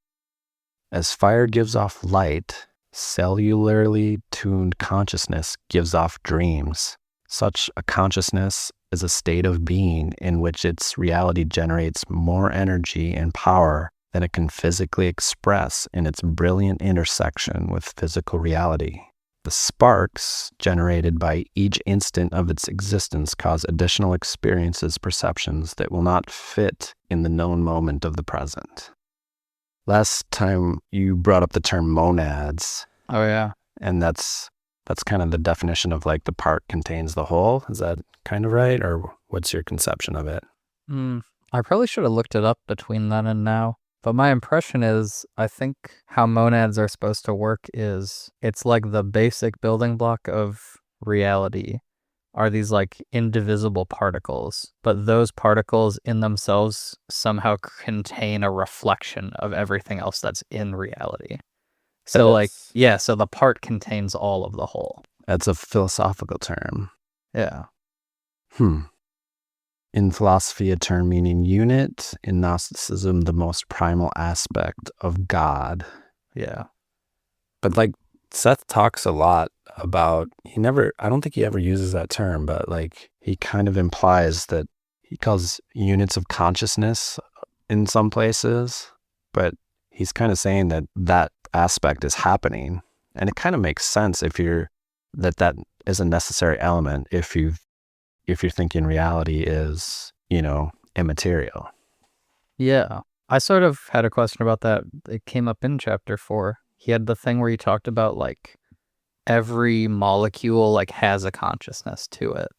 As fire gives off light, cellularly tuned consciousness gives off dreams. Such a consciousness is a state of being in which its reality generates more energy and power than it can physically express in its brilliant intersection with physical reality. The sparks generated by each instant of its existence cause additional experiences, perceptions that will not fit in the known moment of the present. Last time you brought up the term monads, Oh, yeah. and that's kind of the definition of like the part contains the whole. Is that kind of right? Or what's your conception of it? I probably should have looked it up between then and now. But my impression is, I think how monads are supposed to work is it's like the basic building block of reality are these like indivisible particles, but those particles in themselves somehow contain a reflection of everything else that's in reality. So like, yeah, so the part contains all of the whole. That's a philosophical term. Yeah. In philosophy, a term meaning unit. In Gnosticism, the most primal aspect of God. Yeah. But like Seth talks a lot about, I don't think he ever uses that term, but like he kind of implies that he calls units of consciousness in some places, but he's kind of saying that that aspect is happening. And it kind of makes sense that is a necessary element if you're thinking reality is, immaterial. Yeah. I sort of had a question about that. It came up in chapter 4. He had the thing where he talked about like every molecule like has a consciousness to it,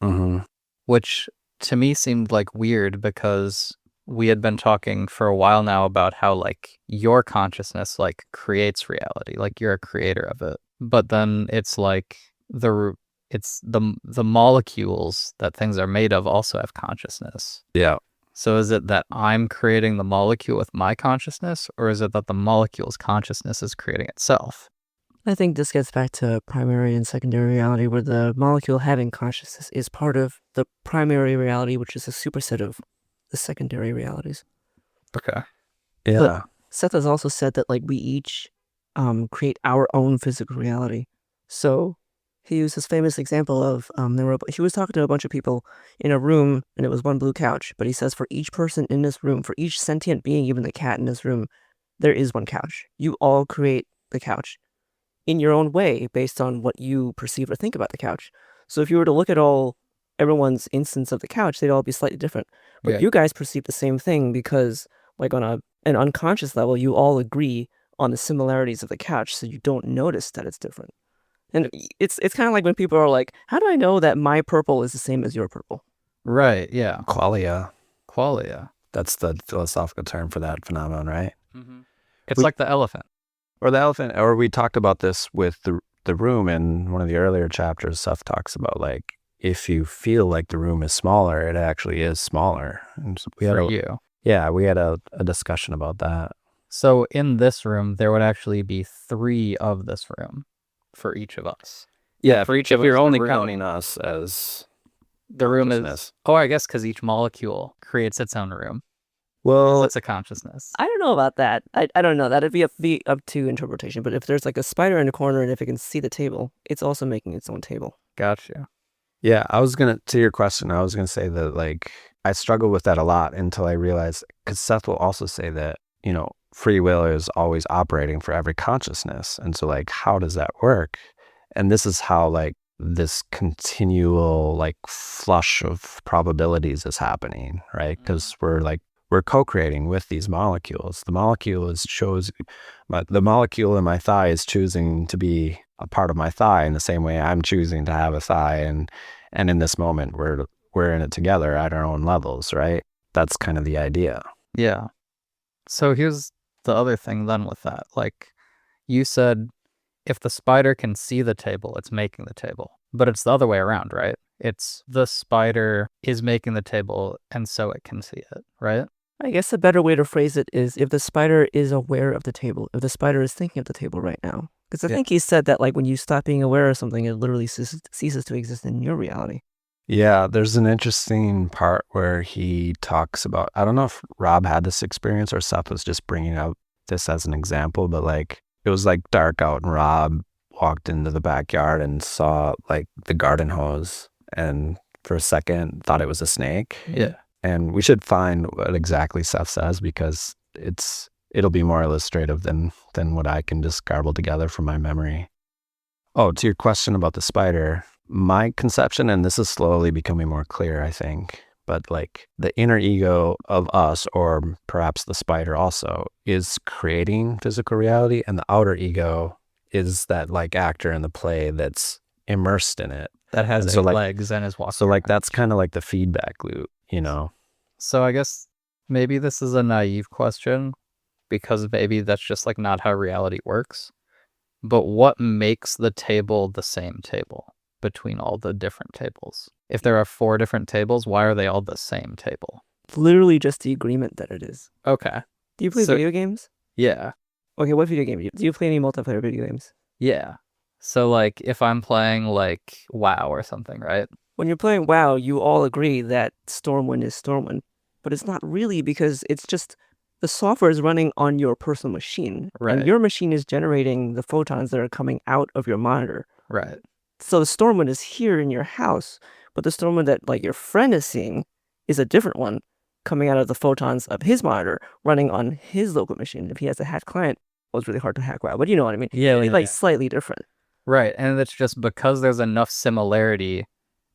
which to me seemed like weird because we had been talking for a while now about how like your consciousness like creates reality, like you're a creator of it. But then it's like the molecules that things are made of also have consciousness. Yeah. So is it that I'm creating the molecule with my consciousness, or is it that the molecule's consciousness is creating itself? I think this gets back to primary and secondary reality, where the molecule having consciousness is part of the primary reality, which is a superset of the secondary realities. Okay. Yeah. But Seth has also said that like we each create our own physical reality. So he used his famous example of he was talking to a bunch of people in a room, and it was one blue couch. But he says for each person in this room, for each sentient being, even the cat in this room, there is one couch. You all create the couch in your own way based on what you perceive or think about the couch. So if you were to look at everyone's instance of the couch, they'd all be slightly different. But you guys perceive the same thing because, like on an unconscious level, you all agree on the similarities of the couch, so you don't notice that it's different. And it's kind of like when people are like, "How do I know that my purple is the same as your purple?" Right. Yeah. Qualia. That's the philosophical term for that phenomenon, right? It's like the elephant. Or the elephant, or we talked about this with the room in one of the earlier chapters. Seth talks about like, if you feel like the room is smaller, it actually is smaller. And so we had a discussion about that. So in this room, there would actually be 3 of this room for each of us. Yeah, for each if of you're us, only counting us as the room consciousness. is. Oh, I guess because each molecule creates its own room. Well, It's a consciousness. I don't know about that. I don't know. That'd be up to interpretation. But if there's like a spider in a corner and if it can see the table, it's also making its own table. Gotcha. Yeah, to your question, I was gonna say that like I struggle with that a lot until I realized, because Seth will also say that, free will is always operating for every consciousness. And so like, how does that work? And this is how like this continual like flush of probabilities is happening, right? Because we're co-creating with these molecules. The molecule in my thigh is choosing to be a part of my thigh in the same way I'm choosing to have a thigh, and in this moment we're in it together at our own levels, right? That's kind of the idea. Yeah. So here's the other thing then with that. Like you said, if the spider can see the table, it's making the table. But it's the other way around, right? It's the spider is making the table and so it can see it, right? I guess a better way to phrase it is if the spider is aware of the table, if the spider is thinking of the table right now. Because I think he said that like when you stop being aware of something, it literally ceases to exist in your reality. Yeah, there's an interesting part where he talks about, I don't know if Rob had this experience or Seth was just bringing up this as an example, but like it was like dark out and Rob walked into the backyard and saw like the garden hose and for a second thought it was a snake. Yeah. And we should find what exactly Seth says, because it'll be more illustrative than what I can just garble together from my memory. Oh, to your question about the spider, my conception, and this is slowly becoming more clear, I think, but like the inner ego of us, or perhaps the spider also, is creating physical reality, and the outer ego is that like actor in the play that's immersed in it. That has so like, legs and is walking. So like around. that's kind of like the feedback loop, So I guess maybe this is a naive question, because maybe that's just like not how reality works. But what makes the table the same table between all the different tables? If there are 4 different tables, why are they all the same table? Literally just the agreement that it is. Okay. Do you play video games? Yeah. Okay, what video game? Do you play any multiplayer video games? Yeah. So like if I'm playing like WoW or something, right? When you're playing WoW, you all agree that Stormwind is Stormwind, but it's not really, because it's just the software is running on your personal machine, Right. and your machine is generating the photons that are coming out of your monitor. Right. So the Stormwind is here in your house, but the Stormwind that like your friend is seeing is a different one coming out of the photons of his monitor running on his local machine. If he has a hacked client, well, it's really hard to hack WoW, but you know what I mean. Yeah, It's yeah, like yeah. slightly different. Right. And it's just because there's enough similarity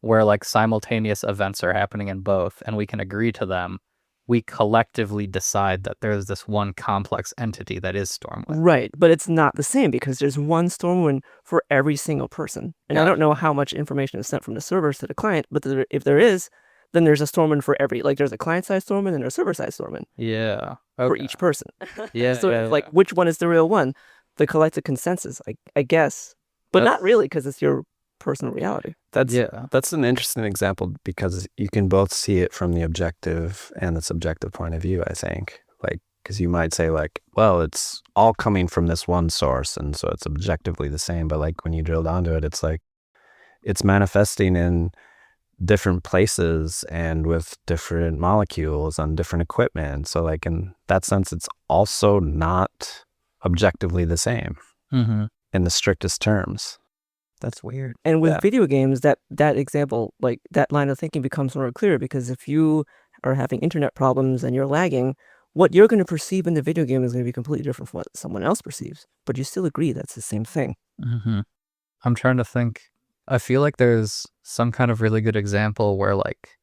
where like simultaneous events are happening in both and we can agree to them, we collectively decide that there's this one complex entity that is Stormwind. Right, but it's not the same because there's one Stormwind for every single person. And I Yeah. don't know how much information is sent from the servers to the client, but if there is, then there's a Stormwind for every, like there's a client-side Stormwind and there's a server-side Stormwind Yeah. for Okay. each person. Yeah. So yeah, like yeah. which one is the real one? The collective consensus, I guess. But not That's- really, because it's your personal reality. That's an interesting example because you can both see it from the objective and the subjective point of view, I think. Like, because you might say like, well, it's all coming from this one source, and so it's objectively the same. But like when you drill down to it, it's like it's manifesting in different places and with different molecules on different equipment. So like in that sense, it's also not objectively the same Mm-hmm. in the strictest terms. That's weird. And with Yeah. video games, that example, like that line of thinking becomes more clear, because if you are having internet problems and you're lagging, what you're going to perceive in the video game is going to be completely different from what someone else perceives. But you still agree that's the same thing. Mm-hmm. I'm trying to think. I feel like there's some kind of really good example where like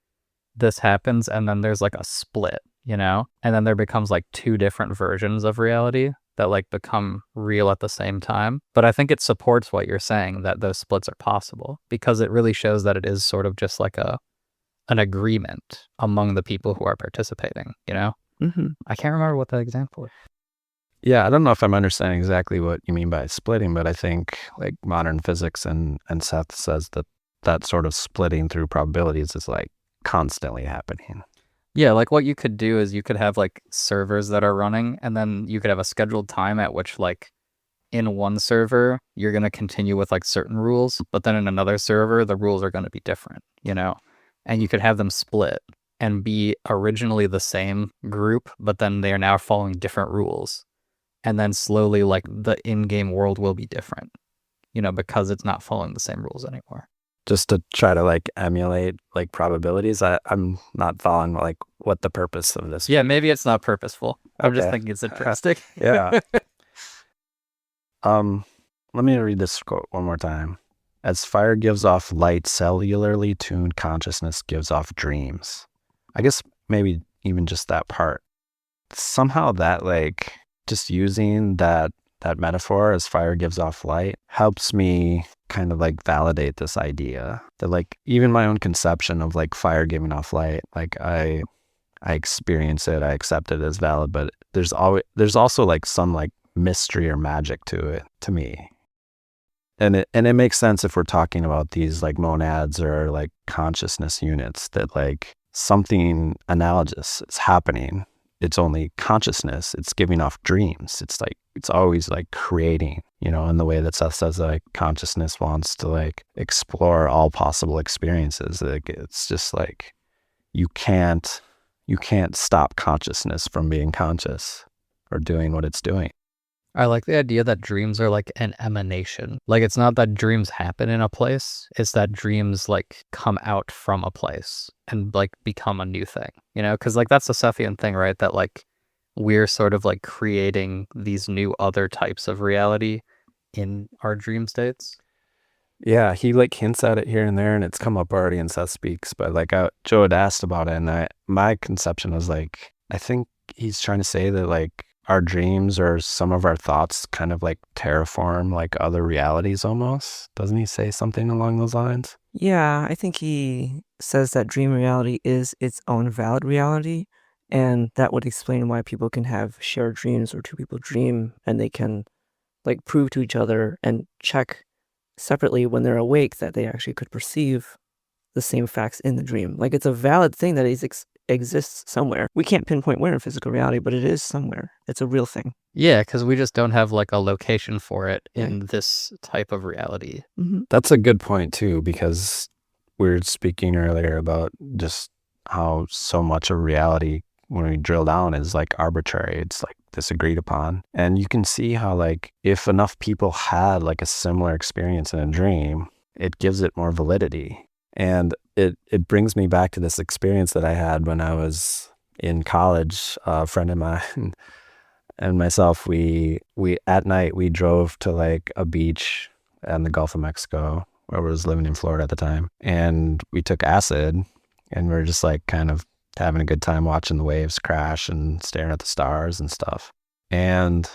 this happens and then there's like a split, you know? And then there becomes like two different versions of reality that like become real at the same time. But I think it supports what you're saying, that those splits are possible, because it really shows that it is sort of just like an agreement among the people who are participating, you know? Mm-hmm. I can't remember what that example is. Yeah, I don't know if I'm understanding exactly what you mean by splitting, but I think like modern physics and Seth says that sort of splitting through probabilities is like constantly happening. Yeah, like what you could do is you could have like servers that are running, and then you could have a scheduled time at which like in one server you're going to continue with like certain rules, but then in another server the rules are going to be different, you know? And you could have them split and be originally the same group, but then they are now following different rules. And then slowly like the in-game world will be different, you know, because it's not following the same rules anymore. Just to try to like emulate like probabilities. I'm not following like what the purpose of this. Yeah, maybe it's not purposeful. I'm just Okay. thinking it's interesting. Yeah. Let me read this quote one more time. As fire gives off light, cellularly tuned consciousness gives off dreams. I guess maybe even just that part. Somehow that like just using that metaphor, as fire gives off light, helps me kind of like validate this idea that like even my own conception of like fire giving off light, like I experience it, I accept it as valid, but there's also like some like mystery or magic to it, to me. And it makes sense if we're talking about these like monads or like consciousness units, that like something analogous is happening. It's only consciousness. It's giving off dreams. It's like, it's always like creating, you know, in the way that Seth says like consciousness wants to like explore all possible experiences. Like it's just like, you can't stop consciousness from being conscious or doing what it's doing. I like the idea that dreams are like an emanation. Like it's not that dreams happen in a place, it's that dreams like come out from a place and like become a new thing, you know? Because like that's the Sethian thing, right? That like we're sort of like creating these new other types of reality in our dream states. Yeah, he like hints at it here and there, and it's come up already in Seth Speaks. But like Joe had asked about it, and my conception was like, I think he's trying to say that like our dreams or some of our thoughts kind of like terraform like other realities almost. Doesn't he say something along those lines? Yeah, I think he says that dream reality is its own valid reality, and that would explain why people can have shared dreams, or two people dream and they can like prove to each other and check separately when they're awake that they actually could perceive the same facts in the dream. Like it's a valid thing that exists somewhere. We can't pinpoint where in physical reality, but it is somewhere. It's a real thing. Yeah, because we just don't have like a location for it in this type of reality. Mm-hmm. That's a good point too, because we were speaking earlier about just how so much of reality, when we drill down, is like arbitrary. It's like disagreed upon. And you can see how like if enough people had like a similar experience in a dream, it gives it more validity. And it brings me back to this experience that I had when I was in college. A friend of mine and myself, we at night we drove to like a beach in the Gulf of Mexico, where I was living in Florida at the time, and we took acid, and we were just like kind of having a good time watching the waves crash and staring at the stars and stuff. And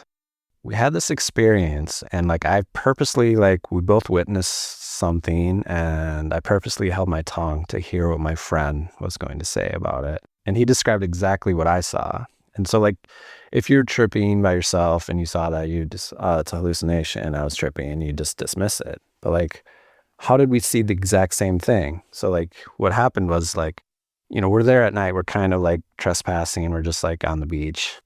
we had this experience, and like I purposely, like we both witnessed something, and I purposely held my tongue to hear what my friend was going to say about it. And he described exactly what I saw. And so like if you're tripping by yourself and you saw that, you just, it's a hallucination, I was tripping, and you just dismiss it. But like, how did we see the exact same thing? So like what happened was like, we're there at night, we're kind of like trespassing, we're just like on the beach.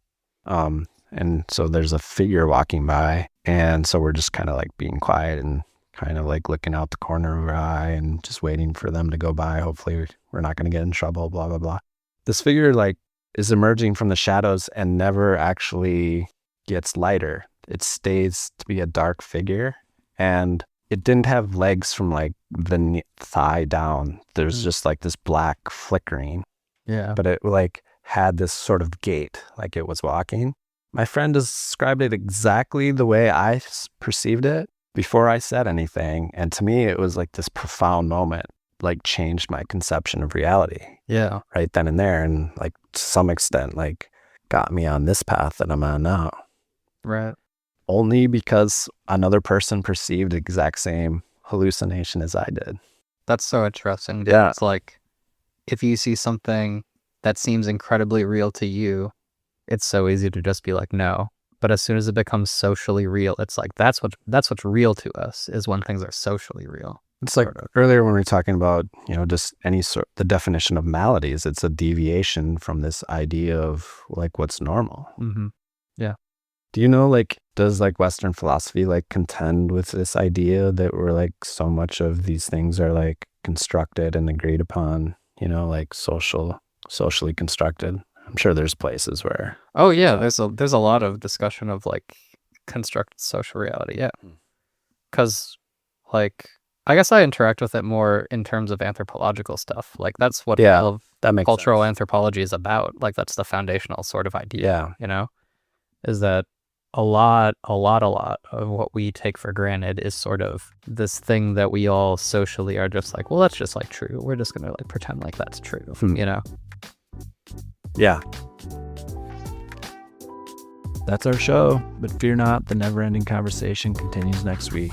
And so there's a figure walking by, and so we're just kind of like being quiet and kind of like looking out the corner of our eye and just waiting for them to go by. Hopefully we're not going to get in trouble, blah, blah, blah. This figure like is emerging from the shadows and never actually gets lighter. It stays to be a dark figure, and it didn't have legs from like the thigh down. There's just like this black flickering. Yeah. But it like had this sort of gait, like it was walking. My friend described it exactly the way I perceived it before I said anything. And to me, it was like this profound moment, like changed my conception of reality. Yeah. Right then and there. And like to some extent, like got me on this path that I'm on now. Right. Only because another person perceived the exact same hallucination as I did. That's so interesting. Yeah. It's like if you see something that seems incredibly real to you, it's so easy to just be like, no. But as soon as it becomes socially real, it's like that's what's real to us, is when things are socially real. It's like earlier when we were talking about, just any sort, the definition of maladies, it's a deviation from this idea of like what's normal. Mm-hmm. Yeah. Do you know, like, does like Western philosophy like contend with this idea that we're like so much of these things are like constructed and agreed upon, like socially constructed? I'm sure there's places where. Oh yeah, there's a lot of discussion of like constructed social reality. Yeah. Because like I guess I interact with it more in terms of anthropological stuff. Like that's what all of that makes cultural sense. anthropology is about. Like that's the foundational sort of idea. Yeah. Is that a lot of what we take for granted is sort of this thing that we all socially are just like, well, that's just like true. We're just gonna like pretend like that's true. Yeah. That's our show, but fear not, the never-ending conversation continues next week.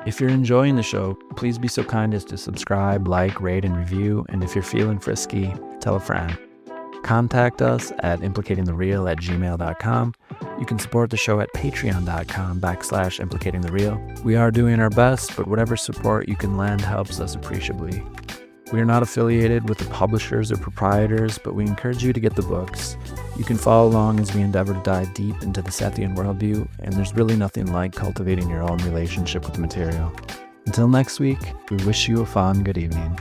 If you're enjoying the show, please be so kind as to subscribe, like, rate, and review, and if you're feeling frisky, tell a friend. Contact us at implicatingthereal@gmail.com. You can support the show at patreon.com/implicatingthereal. We are doing our best, but whatever support you can lend helps us appreciably. We are not affiliated with the publishers or proprietors, but we encourage you to get the books. You can follow along as we endeavor to dive deep into the Sethian worldview, and there's really nothing like cultivating your own relationship with the material. Until next week, we wish you a fun good evening.